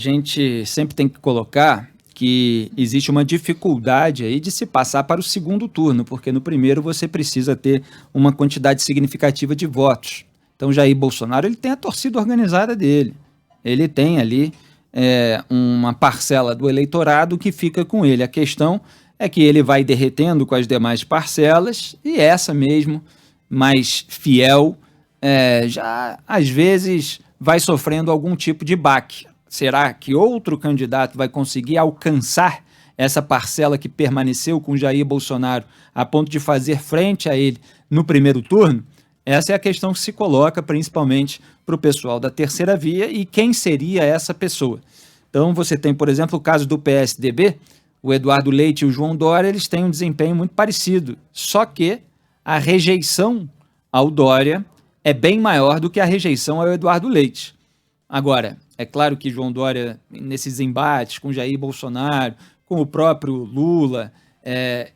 A gente sempre tem que colocar que existe uma dificuldade aí de se passar para o segundo turno, porque no primeiro você precisa ter uma quantidade significativa de votos. Então, Jair Bolsonaro ele tem a torcida organizada dele. Ele tem ali uma parcela do eleitorado que fica com ele. A questão é que ele vai derretendo com as demais parcelas e essa mesmo, mais fiel, já às vezes vai sofrendo algum tipo de baque. Será que outro candidato vai conseguir alcançar essa parcela que permaneceu com Jair Bolsonaro a ponto de fazer frente a ele no primeiro turno? Essa é a questão que se coloca principalmente para o pessoal da terceira via e quem seria essa pessoa. Então você tem, por exemplo, o caso do PSDB, o Eduardo Leite e o João Dória, eles têm um desempenho muito parecido, só que a rejeição ao Dória é bem maior do que a rejeição ao Eduardo Leite. Agora, é claro que João Dória, nesses embates com Jair Bolsonaro, com o próprio Lula,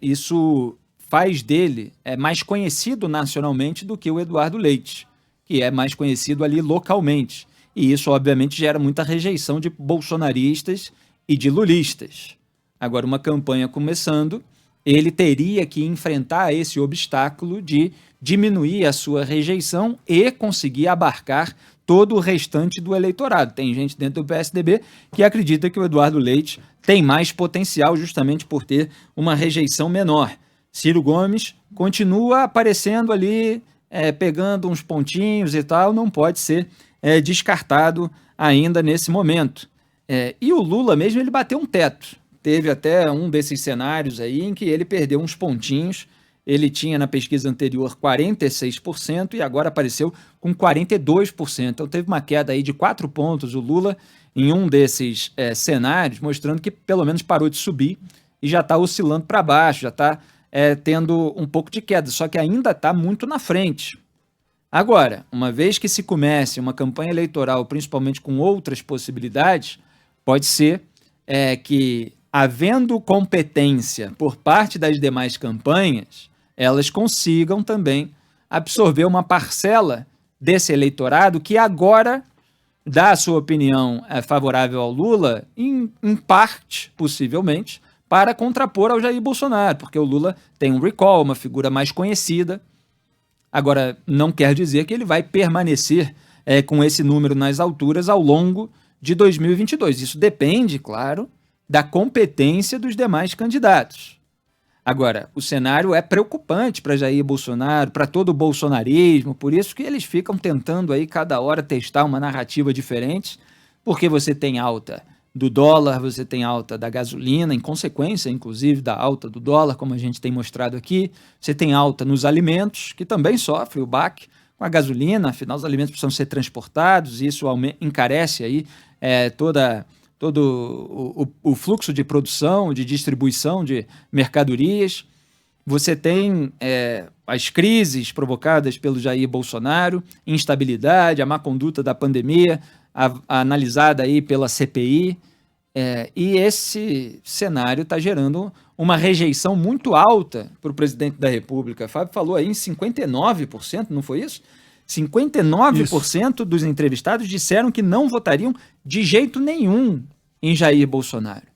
isso faz dele mais conhecido nacionalmente do que o Eduardo Leite, que é mais conhecido ali localmente. E isso, obviamente, gera muita rejeição de bolsonaristas e de lulistas. Agora, uma campanha começando, ele teria que enfrentar esse obstáculo de diminuir a sua rejeição e conseguir abarcar todo o restante do eleitorado. Tem gente dentro do PSDB que acredita que o Eduardo Leite tem mais potencial justamente por ter uma rejeição menor. Ciro Gomes continua aparecendo ali, pegando uns pontinhos e tal, não pode ser descartado ainda nesse momento. E o Lula mesmo, ele bateu um teto. Teve até um desses cenários aí em que ele perdeu uns pontinhos. Ele tinha na pesquisa anterior 46% e agora apareceu com 42%. Então teve uma queda aí de 4 pontos o Lula em um desses cenários, mostrando que pelo menos parou de subir e já está oscilando para baixo, já está tendo um pouco de queda, só que ainda está muito na frente. Agora, uma vez que se comece uma campanha eleitoral, principalmente com outras possibilidades, pode ser que, havendo competência por parte das demais campanhas, elas consigam também absorver uma parcela desse eleitorado que agora dá a sua opinião favorável ao Lula, em parte, possivelmente, para contrapor ao Jair Bolsonaro, porque o Lula tem um recall, uma figura mais conhecida. Agora, não quer dizer que ele vai permanecer com esse número nas alturas ao longo de 2022. Isso depende, claro, da competência dos demais candidatos. Agora, o cenário é preocupante para Jair Bolsonaro, para todo o bolsonarismo, por isso que eles ficam tentando aí cada hora testar uma narrativa diferente, porque você tem alta do dólar, você tem alta da gasolina, em consequência, inclusive, da alta do dólar, como a gente tem mostrado aqui, você tem alta nos alimentos, que também sofre o baque com a gasolina, afinal os alimentos precisam ser transportados, e isso encarece aí todo o fluxo de produção, de distribuição de mercadorias. Você tem as crises provocadas pelo Jair Bolsonaro, instabilidade, a má conduta da pandemia, analisada aí pela CPI, e esse cenário está gerando uma rejeição muito alta para o presidente da República. Fábio falou aí em 59%, não foi isso? 59% dos entrevistados disseram que não votariam de jeito nenhum em Jair Bolsonaro.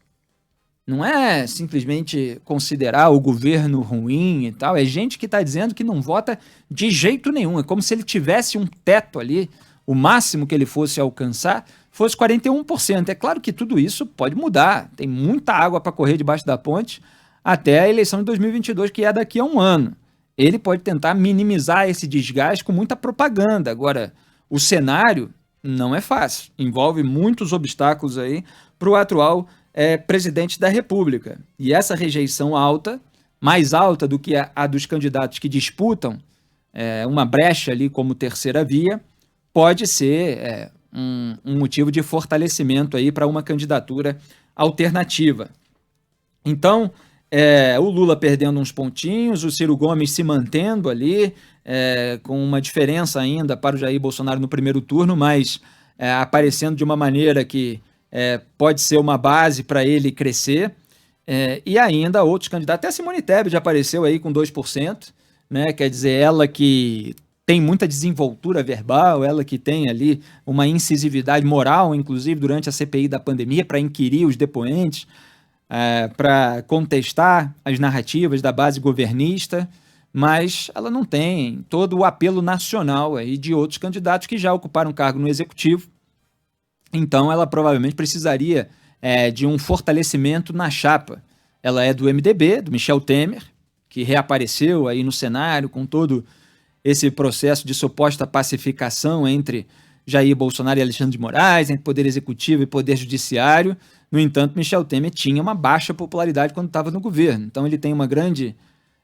Não é simplesmente considerar o governo ruim e tal, é gente que está dizendo que não vota de jeito nenhum. É como se ele tivesse um teto ali, o máximo que ele fosse alcançar fosse 41%. É claro que tudo isso pode mudar, tem muita água para correr debaixo da ponte até a eleição de 2022, que é daqui a um ano. Ele pode tentar minimizar esse desgaste com muita propaganda. Agora, o cenário não é fácil, envolve muitos obstáculos aí para o atual presidente da República. E essa rejeição alta, mais alta do que a dos candidatos que disputam uma brecha ali como terceira via, pode ser um motivo de fortalecimento aí para uma candidatura alternativa. Então, o Lula perdendo uns pontinhos, o Ciro Gomes se mantendo ali, com uma diferença ainda para o Jair Bolsonaro no primeiro turno, mas aparecendo de uma maneira que pode ser uma base para ele crescer, e ainda outros candidatos, até a Simone Tebet já apareceu aí com 2%, né? Quer dizer, ela que tem muita desenvoltura verbal, ela que tem ali uma incisividade moral, inclusive durante a CPI da pandemia, para inquirir os depoentes, para contestar as narrativas da base governista, mas ela não tem todo o apelo nacional aí de outros candidatos que já ocuparam cargo no executivo. Então ela provavelmente precisaria de um fortalecimento na chapa. Ela é do MDB, do Michel Temer, que reapareceu aí no cenário com todo esse processo de suposta pacificação entre Jair Bolsonaro e Alexandre de Moraes, entre poder executivo e poder judiciário. No entanto, Michel Temer tinha uma baixa popularidade quando estava no governo. Então ele tem uma grande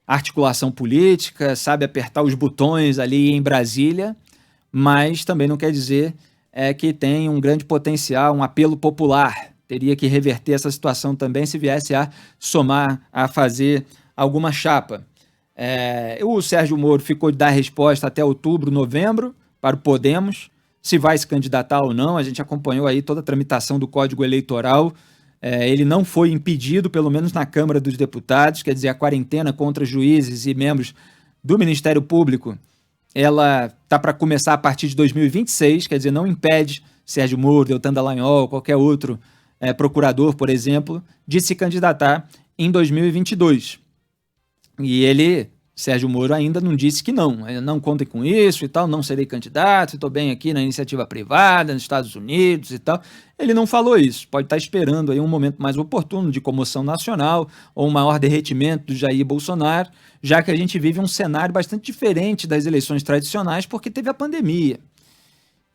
articulação política, sabe apertar os botões ali em Brasília, mas também não quer dizer que tem um grande potencial, um apelo popular. Teria que reverter essa situação também se viesse a somar, a fazer alguma chapa. O Sérgio Moro ficou de dar resposta até outubro, novembro, para o Podemos, se vai se candidatar ou não. A gente acompanhou aí toda a tramitação do Código Eleitoral. Ele não foi impedido, pelo menos na Câmara dos Deputados, quer dizer, a quarentena contra juízes e membros do Ministério Público, ela está para começar a partir de 2026, quer dizer, não impede Sérgio Moro, Deltan Dallagnol, qualquer outro procurador, por exemplo, de se candidatar em 2022. E ele, Sérgio Moro, ainda não disse que não contem com isso e tal, não serei candidato, estou bem aqui na iniciativa privada, nos Estados Unidos e tal. Ele não falou isso, pode estar esperando aí um momento mais oportuno de comoção nacional ou um maior derretimento do Jair Bolsonaro, já que a gente vive um cenário bastante diferente das eleições tradicionais porque teve a pandemia.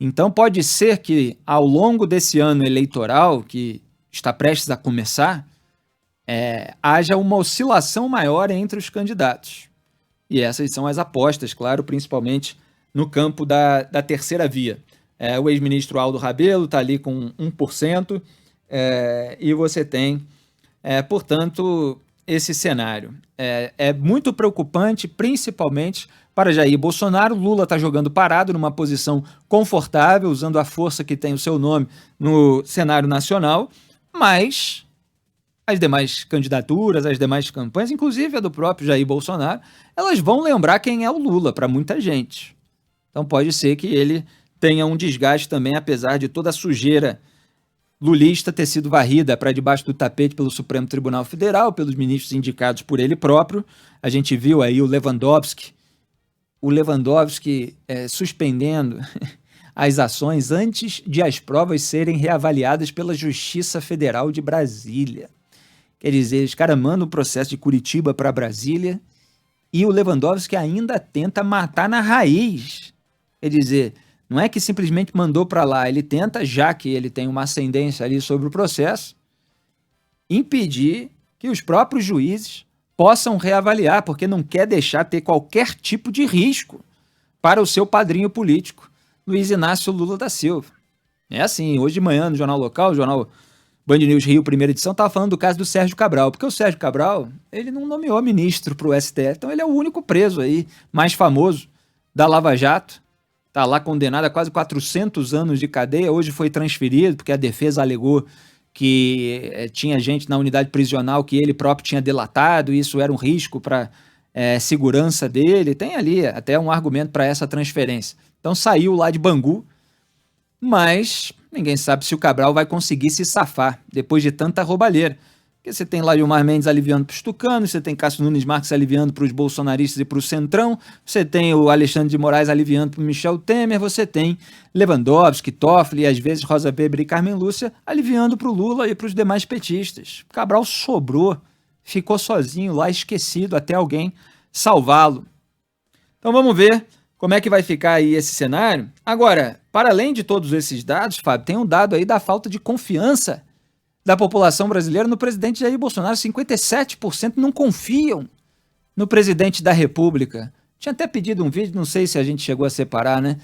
Então pode ser que ao longo desse ano eleitoral, que está prestes a começar, haja uma oscilação maior entre os candidatos. E essas são as apostas, claro, principalmente no campo da terceira via. O ex-ministro Aldo Rebelo está ali com 1%, e você tem, portanto, esse cenário. É muito preocupante, principalmente para Jair Bolsonaro. Lula está jogando parado numa posição confortável, usando a força que tem o seu nome no cenário nacional, mas as demais candidaturas, as demais campanhas, inclusive a do próprio Jair Bolsonaro, elas vão lembrar quem é o Lula para muita gente. Então pode ser que ele tenha um desgaste também, apesar de toda a sujeira lulista ter sido varrida para debaixo do tapete pelo Supremo Tribunal Federal, pelos ministros indicados por ele próprio. A gente viu aí o Lewandowski suspendendo as ações antes de as provas serem reavaliadas pela Justiça Federal de Brasília. Quer dizer, os caras mandam o processo de Curitiba para Brasília e o Lewandowski ainda tenta matar na raiz. Quer dizer, não é que simplesmente mandou para lá, ele tenta, já que ele tem uma ascendência ali sobre o processo, impedir que os próprios juízes possam reavaliar, porque não quer deixar ter qualquer tipo de risco para o seu padrinho político, Luiz Inácio Lula da Silva. É assim, hoje de manhã no Jornal Local, o Jornal Band News Rio, primeira edição, estava falando do caso do Sérgio Cabral, porque o Sérgio Cabral, ele não nomeou ministro para o STF, então ele é o único preso aí, mais famoso da Lava Jato, está lá condenado a quase 400 anos de cadeia, hoje foi transferido, porque a defesa alegou que tinha gente na unidade prisional que ele próprio tinha delatado, e isso era um risco para segurança dele, tem ali até um argumento para essa transferência. Então saiu lá de Bangu, mas ninguém sabe se o Cabral vai conseguir se safar depois de tanta roubalheira. Porque você tem lá Gilmar Mendes aliviando para os tucanos, você tem Cássio Nunes Marques aliviando para os bolsonaristas e para o Centrão, você tem o Alexandre de Moraes aliviando para o Michel Temer, você tem Lewandowski, Toffoli e às vezes Rosa Weber e Carmen Lúcia aliviando para o Lula e para os demais petistas. O Cabral sobrou, ficou sozinho lá, esquecido até alguém salvá-lo. Então vamos ver como é que vai ficar aí esse cenário. Agora, para além de todos esses dados, Fábio, tem um dado aí da falta de confiança da população brasileira no presidente Jair Bolsonaro. 57% não confiam no presidente da República. Tinha até pedido um vídeo, não sei se a gente chegou a separar, né?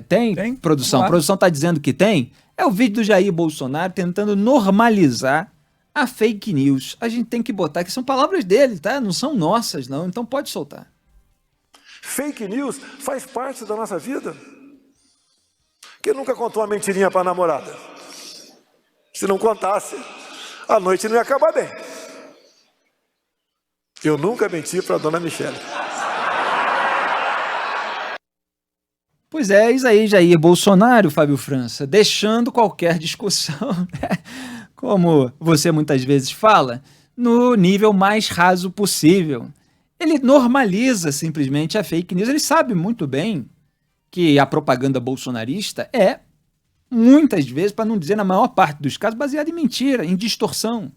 Tem produção? A produção está dizendo que tem. É o vídeo do Jair Bolsonaro tentando normalizar a fake news. A gente tem que botar, que são palavras dele, tá? Não são nossas, não. Então pode soltar. Fake news faz parte da nossa vida. Quem nunca contou uma mentirinha para a namorada? Se não contasse, a noite não ia acabar bem. Eu nunca menti para a dona Michele. Pois é, isso aí, Jair Bolsonaro, Fábio França, deixando qualquer discussão, né, como você muitas vezes fala, no nível mais raso possível. Ele normaliza simplesmente a fake news. Ele sabe muito bem que a propaganda bolsonarista é, muitas vezes, para não dizer na maior parte dos casos, baseada em mentira, em distorção.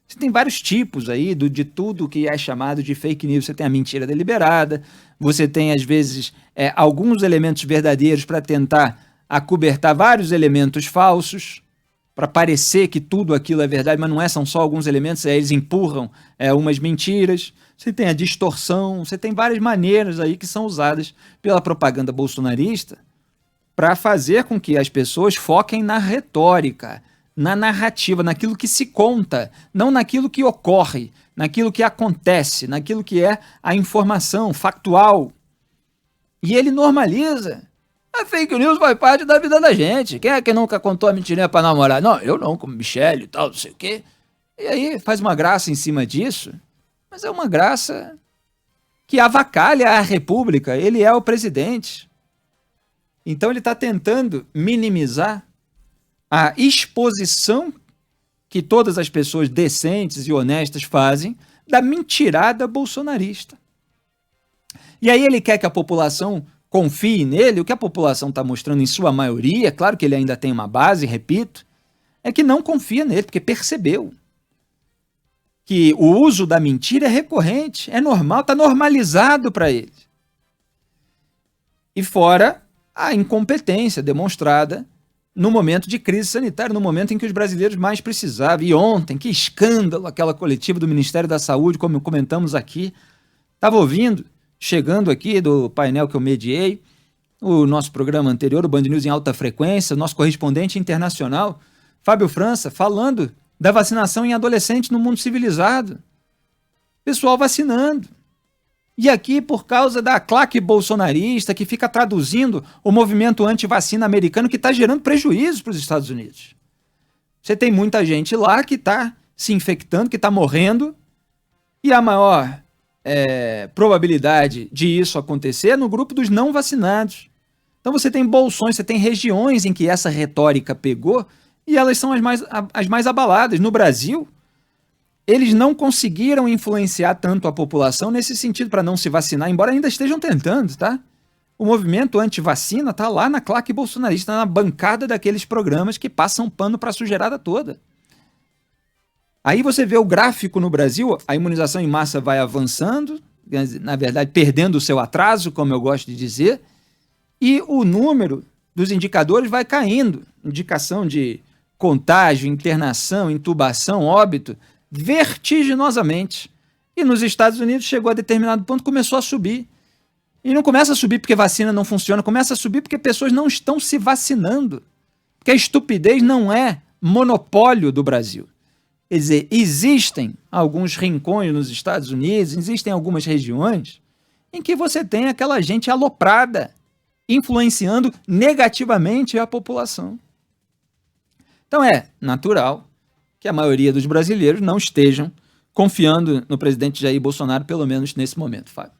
Você tem vários tipos aí de tudo que é chamado de fake news. Você tem a mentira deliberada, você tem, às vezes, alguns elementos verdadeiros para tentar acobertar vários elementos falsos, para parecer que tudo aquilo é verdade, mas não é, são só alguns elementos, eles empurram umas mentiras. Você tem a distorção, você tem várias maneiras aí que são usadas pela propaganda bolsonarista para fazer com que as pessoas foquem na retórica, na narrativa, naquilo que se conta, não naquilo que ocorre, naquilo que acontece, naquilo que é a informação factual. E ele normaliza. A fake news faz parte da vida da gente. Quem é que nunca contou a mentirinha para namorar? Não, eu não, como Michele e tal, não sei o quê. E aí faz uma graça em cima disso, mas é uma graça que avacalha a República. Ele é o presidente. Então ele está tentando minimizar a exposição que todas as pessoas decentes e honestas fazem da mentirada bolsonarista. E aí ele quer que a população confie nele. O que a população está mostrando em sua maioria, claro que ele ainda tem uma base, repito, é que não confia nele, porque percebeu que o uso da mentira é recorrente, é normal, está normalizado para ele. E fora a incompetência demonstrada no momento de crise sanitária, no momento em que os brasileiros mais precisavam. E ontem, que escândalo, aquela coletiva do Ministério da Saúde, como comentamos aqui. Estava ouvindo, chegando aqui do painel que eu mediei, o nosso programa anterior, o Band News em alta frequência, o nosso correspondente internacional, Fábio França, falando da vacinação em adolescentes no mundo civilizado. Pessoal vacinando. E aqui, por causa da claque bolsonarista que fica traduzindo o movimento anti-vacina americano, que está gerando prejuízo para os Estados Unidos. Você tem muita gente lá que está se infectando, que está morrendo, e a maior probabilidade de isso acontecer é no grupo dos não vacinados. Então você tem bolsões, você tem regiões em que essa retórica pegou, e elas são as mais abaladas. No Brasil, eles não conseguiram influenciar tanto a população nesse sentido para não se vacinar, embora ainda estejam tentando, tá? O movimento anti-vacina está lá na claque bolsonarista, na bancada daqueles programas que passam pano para a sujeirada toda. Aí você vê o gráfico no Brasil, a imunização em massa vai avançando, na verdade perdendo o seu atraso, como eu gosto de dizer, e o número dos indicadores vai caindo. Indicação de contágio, internação, intubação, óbito, vertiginosamente. E nos Estados Unidos chegou a determinado ponto, começou a subir. E não começa a subir porque vacina não funciona, começa a subir porque pessoas não estão se vacinando. Porque a estupidez não é monopólio do Brasil. Quer dizer, existem alguns rincões nos Estados Unidos, existem algumas regiões em que você tem aquela gente aloprada, influenciando negativamente a população. Então é natural que a maioria dos brasileiros não estejam confiando no presidente Jair Bolsonaro, pelo menos nesse momento, Fábio.